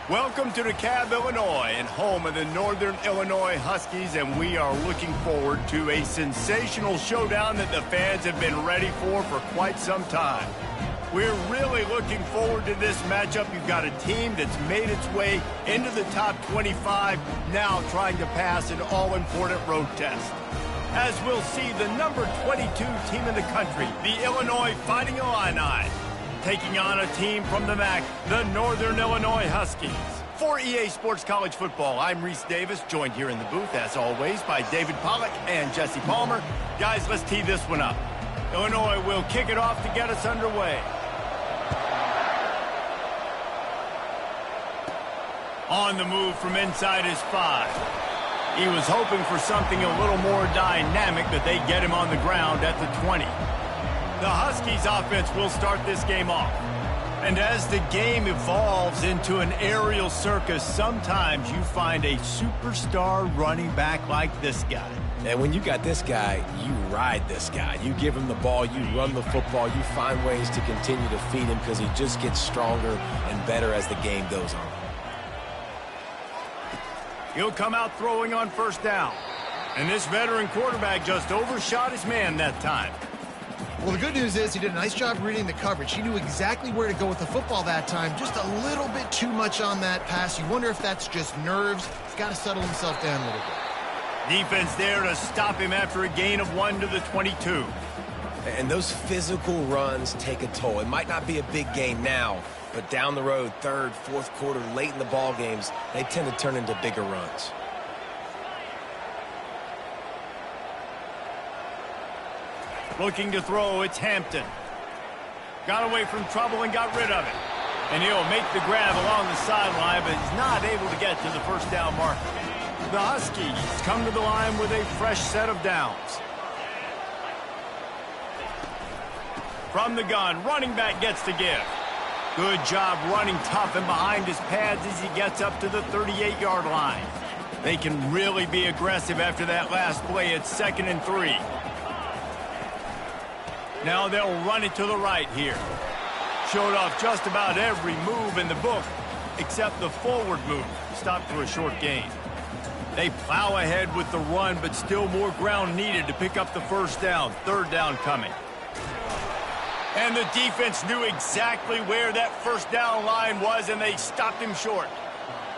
Welcome to DeKalb, Illinois, and home of the Northern Illinois Huskies, and we are looking forward to a sensational showdown that the fans have been ready for quite some time. We're really looking forward to this matchup. You've got a team that's made its way into the top 25, now trying to pass an all-important road test. As we'll see, the number 22 team in the country, the Illinois Fighting Illini, taking on a team from the MAC, the Northern Illinois Huskies. For EA Sports College Football, I'm Reese Davis, joined here in the booth, as always, by David Pollack and Jesse Palmer. Guys, let's tee this one up. Illinois will kick it off to get us underway. On the move from inside his 5. He was hoping for something a little more dynamic, but they get him on the ground at the 20. The Huskies offense will start this game off. And as the game evolves into an aerial circus, sometimes you find a superstar running back like this guy. And when you got this guy, you ride this guy. You give him the ball, you run the football, you find ways to continue to feed him because he just gets stronger and better as the game goes on. He'll come out throwing on first down. And this veteran quarterback just overshot his man that time. Well, the good news is he did a nice job reading the coverage. He knew exactly where to go with the football that time. Just a little bit too much on that pass. You wonder if that's just nerves. He's got to settle himself down a little bit. Defense there to stop him after a gain of 1 to the 22. And those physical runs take a toll. It might not be a big gain now, but down the road, third, fourth quarter, late in the ball games, they tend to turn into bigger runs. Looking to throw, it's Hampton. Got away from trouble and got rid of it. And he'll make the grab along the sideline, but he's not able to get to the first down marker. The Huskies come to the line with a fresh set of downs. From the gun, running back gets to give. Good job running tough and behind his pads as he gets up to the 38-yard line. They can really be aggressive after that last play. It's 2nd and 3. Now they'll run it to the right here. Showed off just about every move in the book, except the forward move. Stopped for a short gain. They plow ahead with the run, but still more ground needed to pick up the first down. 3rd down coming. And the defense knew exactly where that first down line was, and they stopped him short.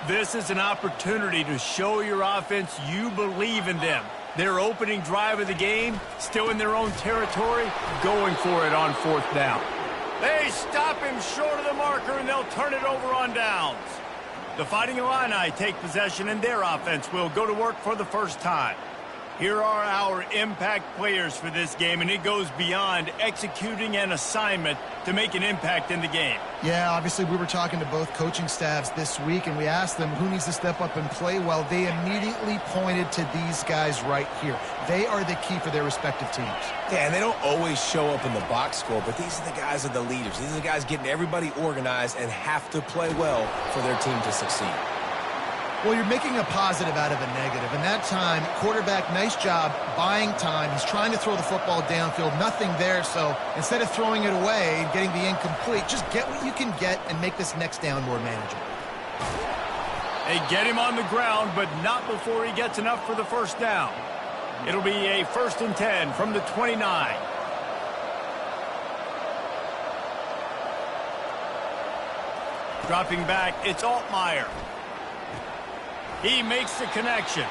This is an opportunity to show your offense you believe in them. Their opening drive of the game, still in their own territory, going for it on 4th down. They stop him short of the marker, and they'll turn it over on downs. The Fighting Illini take possession, and their offense will go to work for the first time. Here are our impact players for this game, and it goes beyond executing an assignment to make an impact in the game. Yeah, obviously we were talking to both coaching staffs this week, and we asked them who needs to step up and play well. They immediately pointed to these guys right here. They are the key for their respective teams. Yeah, and they don't always show up in the box score, but these are the guys that are the leaders. These are the guys getting everybody organized and have to play well for their team to succeed. Well, you're making a positive out of a negative. And that time, quarterback, nice job buying time. He's trying to throw the football downfield. Nothing there. So instead of throwing it away and getting the incomplete, just get what you can get and make this next down more manageable. They get him on the ground, but not before he gets enough for the first down. It'll be a 1st and 10 from the 29. Dropping back, it's Altmaier. He makes the connection.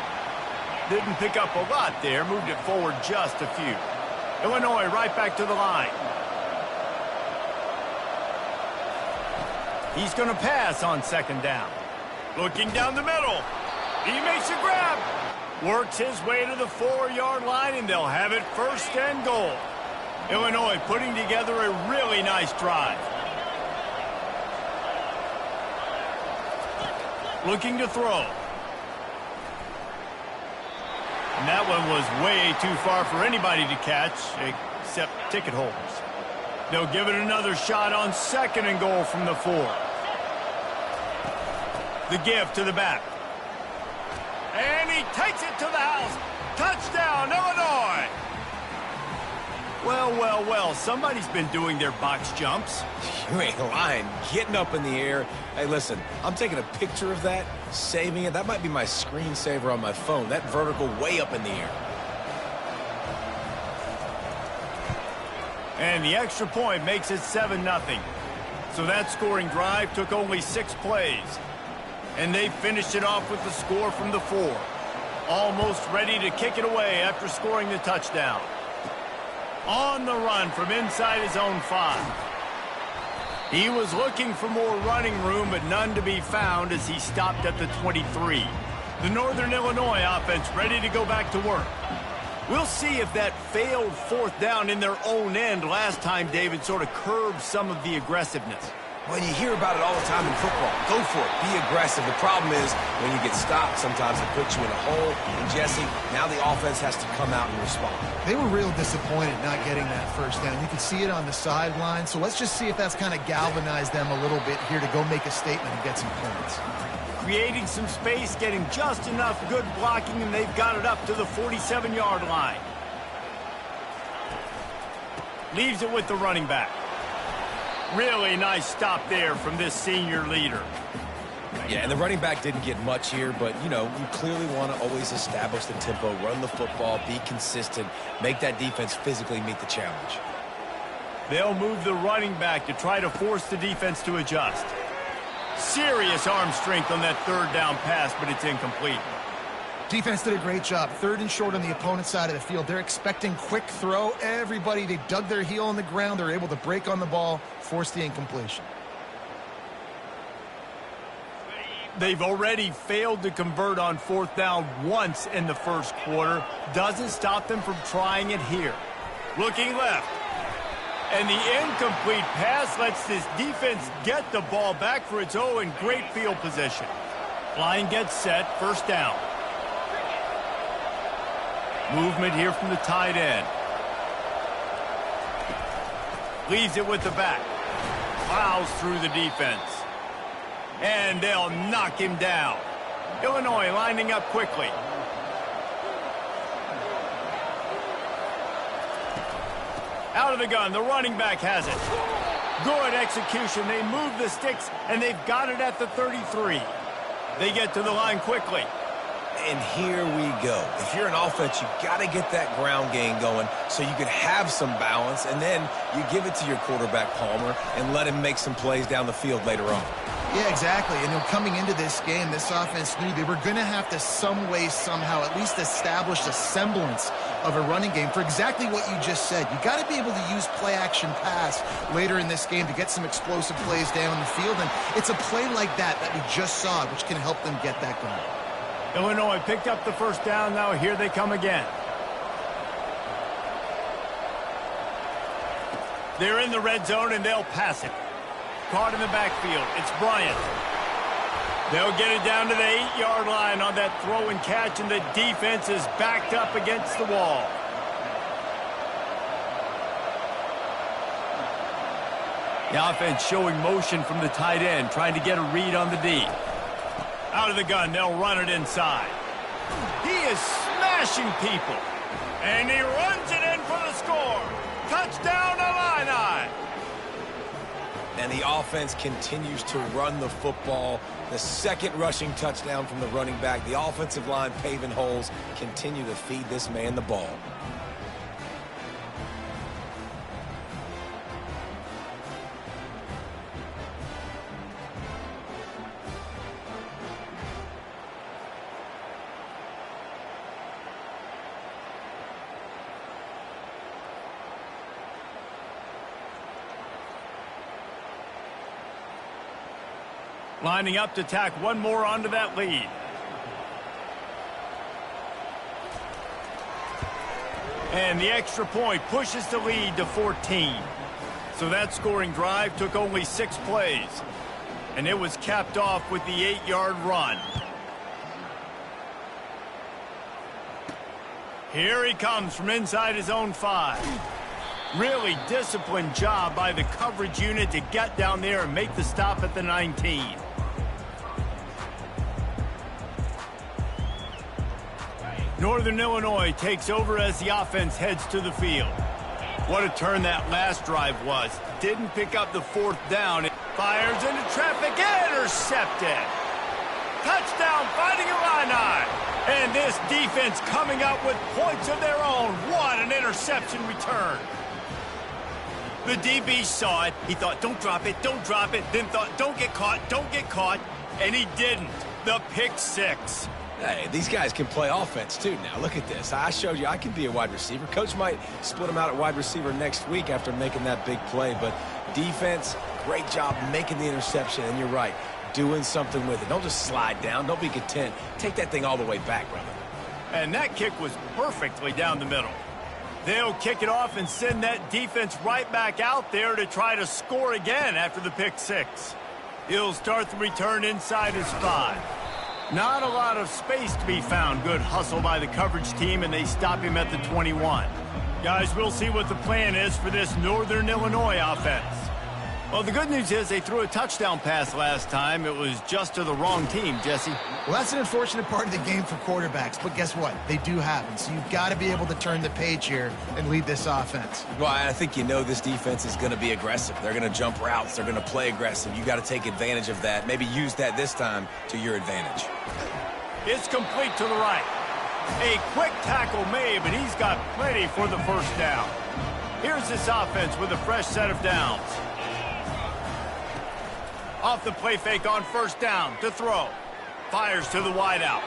Didn't pick up a lot there, moved it forward just a few. Illinois right back to the line. He's going to pass on 2nd down. Looking down the middle. He makes a grab. Works his way to the 4-yard line, and they'll have it 1st and goal. Illinois putting together a really nice drive. Looking to throw. And that one was way too far for anybody to catch, except ticket holders. They'll give it another shot on 2nd and goal from the 4. The give to the back. And he takes it to the house. Touchdown, Illinois! Well, well, well, somebody's been doing their box jumps. You ain't lying. Getting up in the air. Hey, listen, I'm taking a picture of that, saving it. That might be my screensaver on my phone. That vertical way up in the air. And the extra point makes it 7-0. So that scoring drive took only 6 plays. And they finished it off with the score from the 4. Almost ready to kick it away after scoring the touchdown. On the run from inside his own 5. He was looking for more running room, but none to be found as he stopped at the 23. The Northern Illinois offense ready to go back to work. We'll see if that failed 4th down in their own end last time, David, sort of curbed some of the aggressiveness. When you hear about it all the time in football, go for it. Be aggressive. The problem is when you get stopped, sometimes it puts you in a hole. And, Jesse, now the offense has to come out and respond. They were real disappointed not getting that first down. You could see it on the sideline. So let's just see if that's kind of galvanized them a little bit here to go make a statement and get some points. Creating some space, getting just enough good blocking, and they've got it up to the 47-yard line. Leaves it with the running back. Really nice stop there from this senior leader. Yeah, and the running back didn't get much here, but, you know, you clearly want to always establish the tempo, run the football, be consistent, make that defense physically meet the challenge. They'll move the running back to try to force the defense to adjust. Serious arm strength on that 3rd down pass, but it's incomplete. Defense did a great job. 3rd and short on the opponent's side of the field. They're expecting quick throw. Everybody, they dug their heel on the ground. They're able to break on the ball, force the incompletion. They've already failed to convert on 4th down once in the first quarter. Doesn't stop them from trying it here. Looking left. And the incomplete pass lets this defense get the ball back for its own in great field position. Line gets set, 1st down. Movement here from the tight end. Leaves it with the back. Plows through the defense. And they'll knock him down. Illinois lining up quickly. Out of the gun, the running back has it. Good execution. They move the sticks, and they've got it at the 33. They get to the line quickly. And here we go. If you're an offense, you got to get that ground game going so you can have some balance, and then you give it to your quarterback, Palmer, and let him make some plays down the field later on. Yeah, exactly. And coming into this game, this offense knew they were going to have to some way, somehow, at least establish a semblance of a running game for exactly what you just said. You got to be able to use play-action pass later in this game to get some explosive plays down the field, and it's a play like that we just saw, which can help them get that going. Illinois picked up the 1st down. Now here they come again. They're in the red zone, and they'll pass it. Caught in the backfield. It's Bryant. They'll get it down to the 8-yard line on that throw and catch, and the defense is backed up against the wall. The offense showing motion from the tight end, trying to get a read on the D. Out of the gun, they'll run it inside. He is smashing people. And he runs it in for the score. Touchdown, Illini. And the offense continues to run the football. The 2nd rushing touchdown from the running back. The offensive line paving holes. Continue to feed this man the ball. Lining up to tack one more onto that lead. And the extra point pushes the lead to 14. So that scoring drive took only 6 plays. And it was capped off with the 8-yard run. Here he comes from inside his own 5. Really disciplined job by the coverage unit to get down there and make the stop at the 19. Northern Illinois takes over as the offense heads to the field. What a turn that last drive was. Didn't pick up the fourth down. It fires into traffic. Intercepted. Touchdown, Fighting Illini. And this defense coming up with points of their own. What an interception return. The DB saw it. He thought, don't drop it, don't drop it. Then thought, don't get caught, don't get caught. And he didn't. The pick six. Hey, these guys can play offense, too, now. Look at this. I showed you I can be a wide receiver. Coach might split him out at wide receiver next week after making that big play. But defense, great job making the interception. And you're right, doing something with it. Don't just slide down. Don't be content. Take that thing all the way back, brother. And that kick was perfectly down the middle. They'll kick it off and send that defense right back out there to try to score again after the pick six. He'll start the return inside his 5. Not a lot of space to be found. Good hustle by the coverage team, and they stop him at the 21. Guys, we'll see what the plan is for this Northern Illinois offense. Well, the good news is they threw a touchdown pass last time. It was just to the wrong team, Jesse. Well, that's an unfortunate part of the game for quarterbacks, but guess what? They do happen, so you've got to be able to turn the page here and lead this offense. Well, I think you know this defense is going to be aggressive. They're going to jump routes. They're going to play aggressive. You got to take advantage of that. Maybe use that this time to your advantage. It's complete to the right. A quick tackle made, but he's got plenty for the first down. Here's this offense with a fresh set of downs. Off the play fake on first down to throw. Fires to the wideout.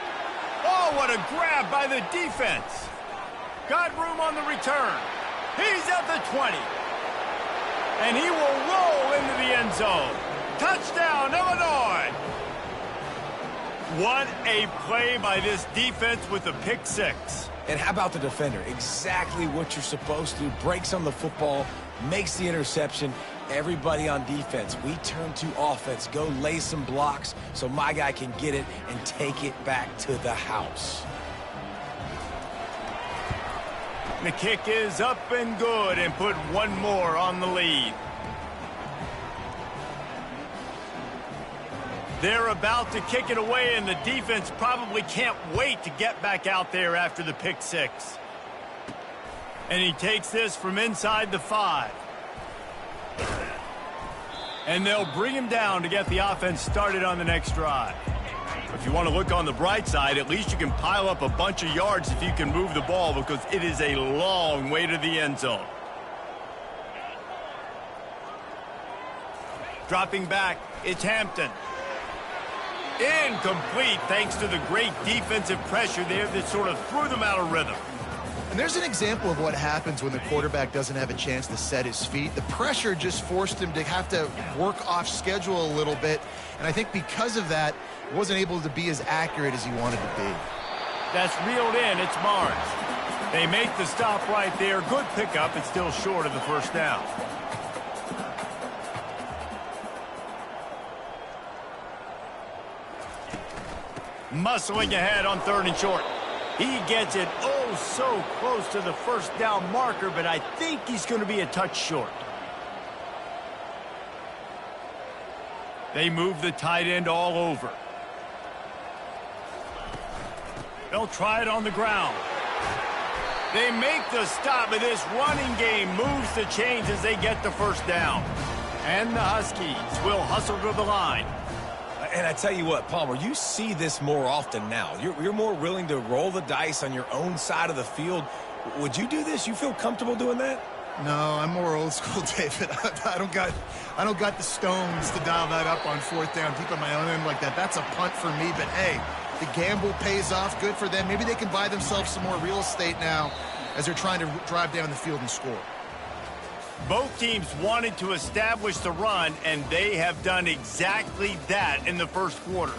Oh, what a grab by the defense. Got room on the return. He's at the 20. And he will roll into the end zone. Touchdown, Illinois. What a play by this defense with the pick six. And how about the defender? Exactly what you're supposed to. Breaks on the football, makes the interception. Everybody on defense, we turn to offense. Go lay some blocks so my guy can get it and take it back to the house. The kick is up and good and put one more on the lead. They're about to kick it away, and the defense probably can't wait to get back out there after the pick six. And he takes this from inside the 5. And they'll bring him down to get the offense started on the next drive. If you want to look on the bright side, at least you can pile up a bunch of yards if you can move the ball, because it is a long way to the end zone. Dropping back, it's Hampton. Incomplete thanks to the great defensive pressure there that sort of threw them out of rhythm. And there's an example of what happens when the quarterback doesn't have a chance to set his feet. The pressure just forced him to have to work off schedule a little bit. And I think because of that, he wasn't able to be as accurate as he wanted to be. That's reeled in. It's Barnes. They make the stop right there. Good pickup. It's still short of the first down. Muscling ahead on 3rd and short. He gets it oh so close to the first down marker, but I think he's going to be a touch short. They move the tight end all over. They'll try it on the ground. They make the stop, but this running game moves the chains as they get the first down. And the Huskies will hustle to the line. And I tell you what, Palmer, you see this more often now. You're more willing to roll the dice on your own side of the field. Would you do this? You feel comfortable doing that? No, I'm more old school, David. I don't got the stones to dial that up on 4th down, deep on my own end like that. That's a punt for me, but hey, the gamble pays off. Good for them. Maybe they can buy themselves some more real estate now as they're trying to drive down the field and score. Both teams wanted to establish the run, and they have done exactly that in the first quarter.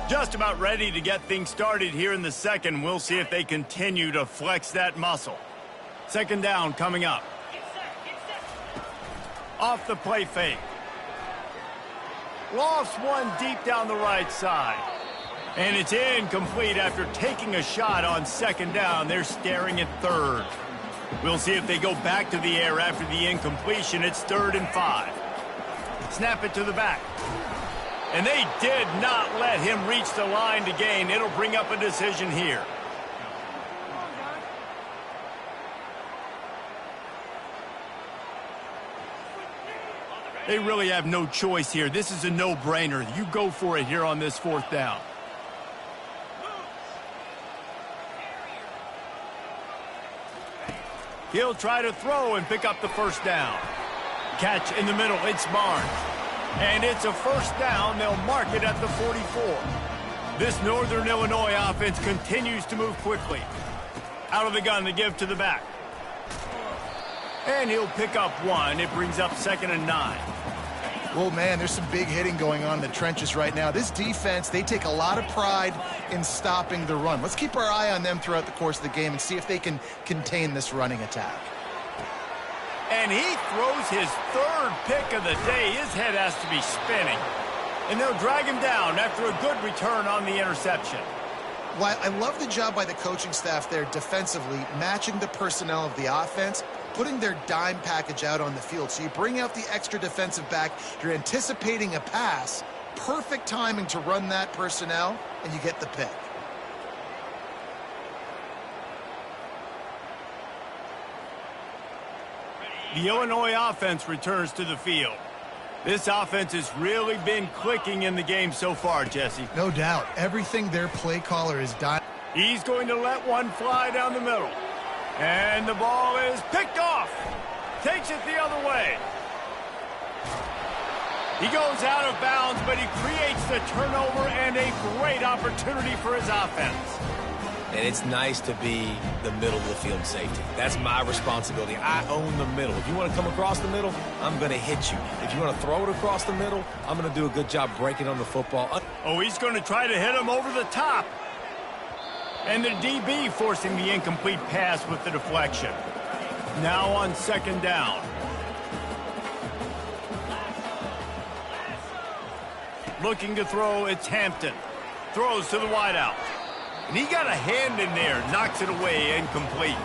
Just about ready to get things started here in the second. We'll see if they continue to flex that muscle. 2nd down coming up. Off the play fake. Lofts one deep down the right side. And it's incomplete after taking a shot on 2nd down. They're staring at 3rd. We'll see if they go back to the air after the incompletion. It's 3rd and 5. Snap it to the back. And they did not let him reach the line to gain. It'll bring up a decision here. They really have no choice here. This is a no-brainer. You go for it here on this 4th down. He'll try to throw and pick up the 1st down. Catch in the middle. It's Barnes. And it's a 1st down. They'll mark it at the 44. This Northern Illinois offense continues to move quickly. Out of the gun, they give to the back. And he'll pick up 1. It brings up 2nd and 9. Well, man, there's some big hitting going on in the trenches right now. This defense, they take a lot of pride in stopping the run. Let's keep our eye on them throughout the course of the game and see if they can contain this running attack. And he throws his 3rd pick of the day. His head has to be spinning. And they'll drag him down after a good return on the interception. Well, I love the job by the coaching staff there defensively, matching the personnel of the offense, putting their dime package out on the field. So you bring out the extra defensive back, you're anticipating a pass, perfect timing to run that personnel, and you get the pick. The Illinois offense returns to the field. This offense has really been clicking in the game so far, Jesse. No doubt. Everything their play caller is done. He's going to let one fly down the middle. And the ball is picked off. Takes it the other way. He goes out of bounds, but he creates the turnover and a great opportunity for his offense. And it's nice to be the middle of the field safety. That's my responsibility. I own the middle. If you want to come across the middle, I'm going to hit you. If you want to throw it across the middle, I'm going to do a good job breaking on the football. Oh, he's going to try to hit him over the top. And the DB forcing the incomplete pass with the deflection. Now on 2nd down. Looking to throw, it's Hampton. Throws to the wideout. And he got a hand in there, knocks it away, incomplete.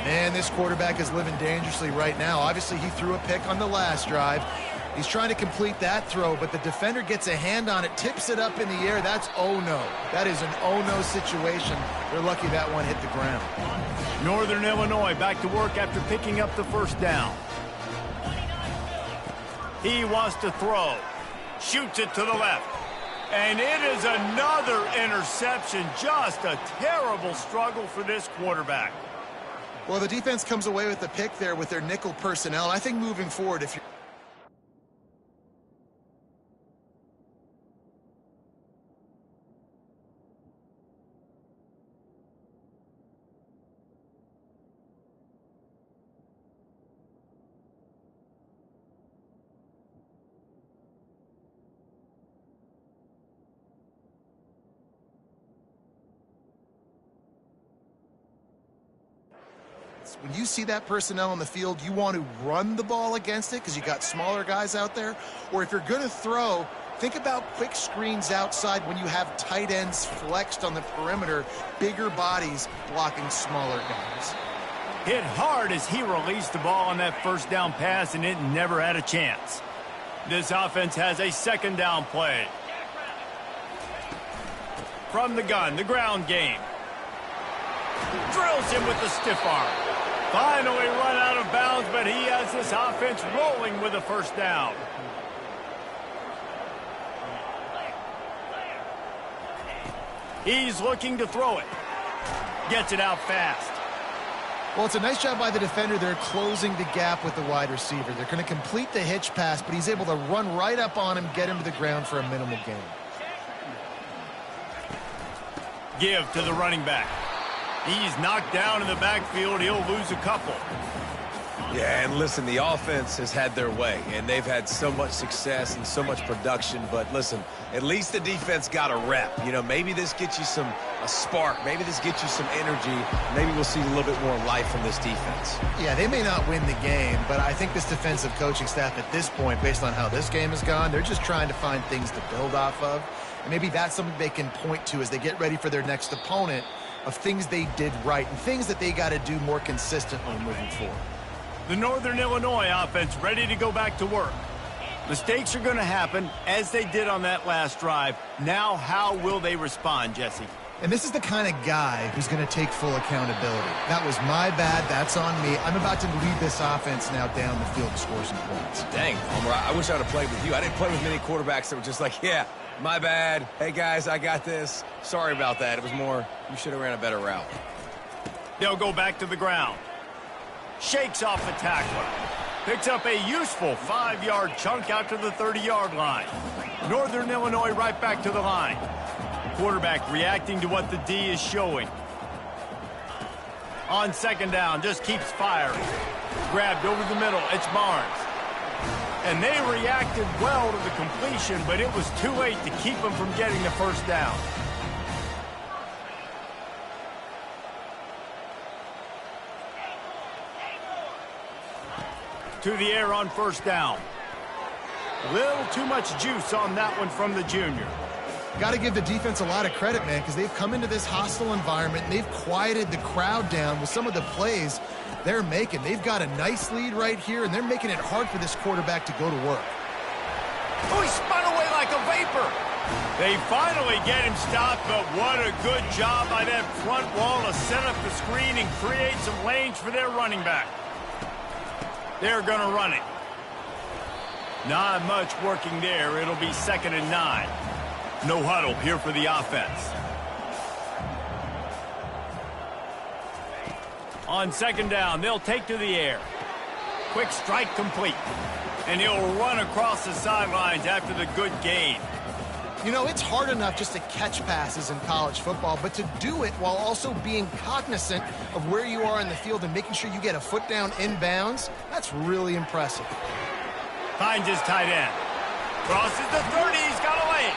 Man, this quarterback is living dangerously right now. Obviously, he threw a pick on the last drive. He's trying to complete that throw, but the defender gets a hand on it, tips it up in the air. That's oh-no. That is an oh-no situation. They're lucky that one hit the ground. Northern Illinois back to work after picking up the 1st down. He wants to throw. Shoots it to the left. And it is another interception. Just a terrible struggle for this quarterback. Well, the defense comes away with the pick there with their nickel personnel. I think moving forward, if you're when you see that personnel on the field, you want to run the ball against it because you got smaller guys out there. Or if you're going to throw, think about quick screens outside when you have tight ends flexed on the perimeter, bigger bodies blocking smaller guys. Hit hard as he released the ball on that 1st down pass, and it never had a chance. This offense has a 2nd down play. From the gun, the ground game. Drills him with the stiff arm. Finally run out of bounds, but he has this offense rolling with a 1st down. He's looking to throw it. Gets it out fast. Well, it's a nice job by the defender. They're closing the gap with the wide receiver. They're going to complete the hitch pass, but he's able to run right up on him, get him to the ground for a minimal gain. Give to the running back. He's knocked down in the backfield. He'll lose a couple. Yeah, and listen, the offense has had their way, and they've had so much success and so much production. But listen, at least the defense got a rep. You know, maybe this gets you a spark. Maybe this gets you some energy. Maybe we'll see a little bit more life from this defense. Yeah, they may not win the game, but I think this defensive coaching staff at this point, based on how this game has gone, they're just trying to find things to build off of. And maybe that's something they can point to as they get ready for their next opponent, of things they did right and things that they got to do more consistently moving forward. The Northern Illinois offense ready to go back to work. Mistakes are going to happen, as they did on that last drive. Now, how will they respond, Jesse? And this is the kind of guy who's going to take full accountability. That was my bad. That's on me. I'm about to lead this offense now down the field to score some points. Dang, Homer, I wish I would have played with you. I didn't play with many quarterbacks that were just like, yeah, my bad. Hey, guys, I got this. Sorry about that. It was more, you should have ran a better route. They'll go back to the ground. Shakes off the tackler. Picks up a useful 5-yard chunk out to the 30-yard line. Northern Illinois right back to the line. Quarterback reacting to what the D is showing. On second down, just keeps firing. Grabbed over the middle, it's Barnes. And they reacted well to the completion, but it was too late to keep them from getting the first down. To the air on first down. Little too much juice on that one from the junior. Got to give the defense a lot of credit, man, because they've come into this hostile environment and they've quieted the crowd down with some of the plays they're making. They've got a nice lead right here, and they're making it hard for this quarterback to go to work. Oh, he spun away like a vapor. They finally get him stopped, but what a good job by that front wall to set up the screen and create some lanes for their running back. They're going to run it. Not much working there. It'll be 2nd and 9. No huddle here for the offense. On second down, they'll take to the air. Quick strike complete. And he'll run across the sidelines after the good gain. You know, it's hard enough just to catch passes in college football, but to do it while also being cognizant of where you are in the field and making sure you get a foot down inbounds, that's really impressive. Finds his tight end. Crosses the 30, he's got a lane.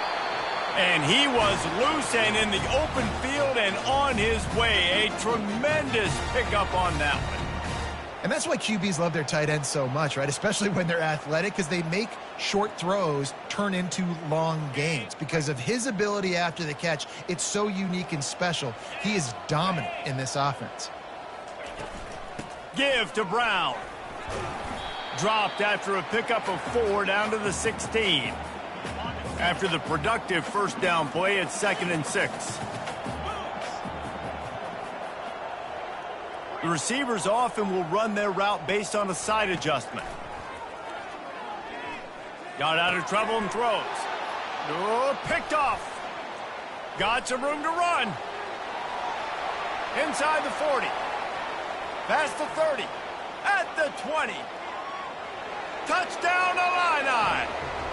And he was loose and in the open field and on his way. A tremendous pickup on that one. And that's why QBs love their tight ends so much, right? Especially when they're athletic, because they make short throws turn into long gains. Because of his ability after the catch, it's so unique and special. He is dominant in this offense. Give to Brown. Dropped after a pickup of 4 down to the 16. After the productive first down play, it's 2nd and 6. The receivers often will run their route based on a side adjustment. Got out of trouble and throws. Oh, picked off. Got some room to run. Inside the 40. Past the 30. At the 20. Touchdown, Illini.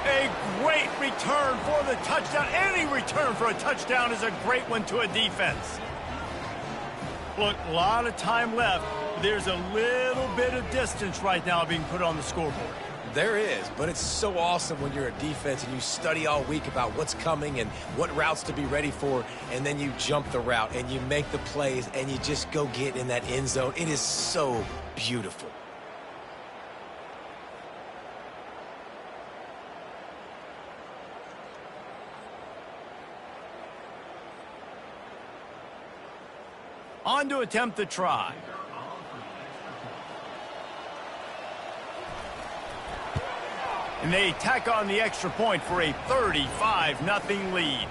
A great return for the touchdown. Any return for a touchdown is a great one to a defense. Look, a lot of time left. There's a little bit of distance right now being put on the scoreboard. There is, but it's so awesome when you're a defense and you study all week about what's coming and what routes to be ready for, and then you jump the route and you make the plays and you just go get in that end zone. It is so beautiful. On to attempt the try. And they tack on the extra point for a 35-0 lead.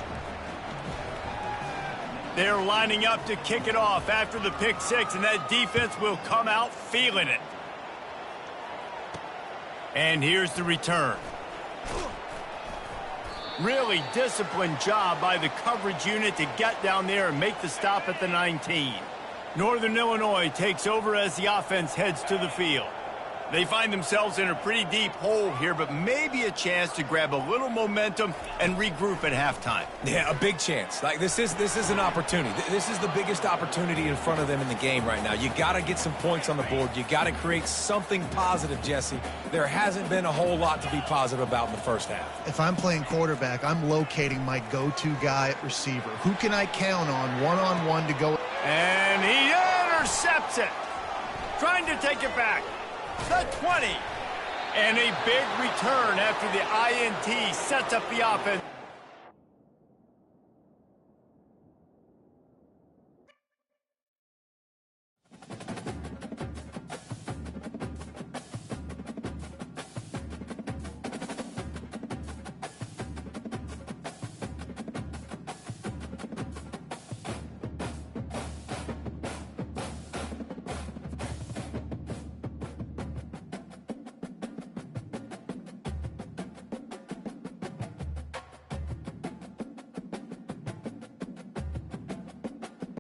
They're lining up to kick it off after the pick six, and that defense will come out feeling it. And here's the return. Really disciplined job by the coverage unit to get down there and make the stop at the 19. Northern Illinois takes over as the offense heads to the field. They find themselves in a pretty deep hole here, but maybe a chance to grab a little momentum and regroup at halftime. Yeah, a big chance. Like this is an opportunity. This is the biggest opportunity in front of them in the game right now. You got to get some points on the board. You got to create something positive, Jesse. There hasn't been a whole lot to be positive about in the first half. If I'm playing quarterback, I'm locating my go-to guy at receiver. Who can I count on one-on-one to go? And he intercepts it. Trying to take it back. The 20. And a big return after the INT sets up the offense.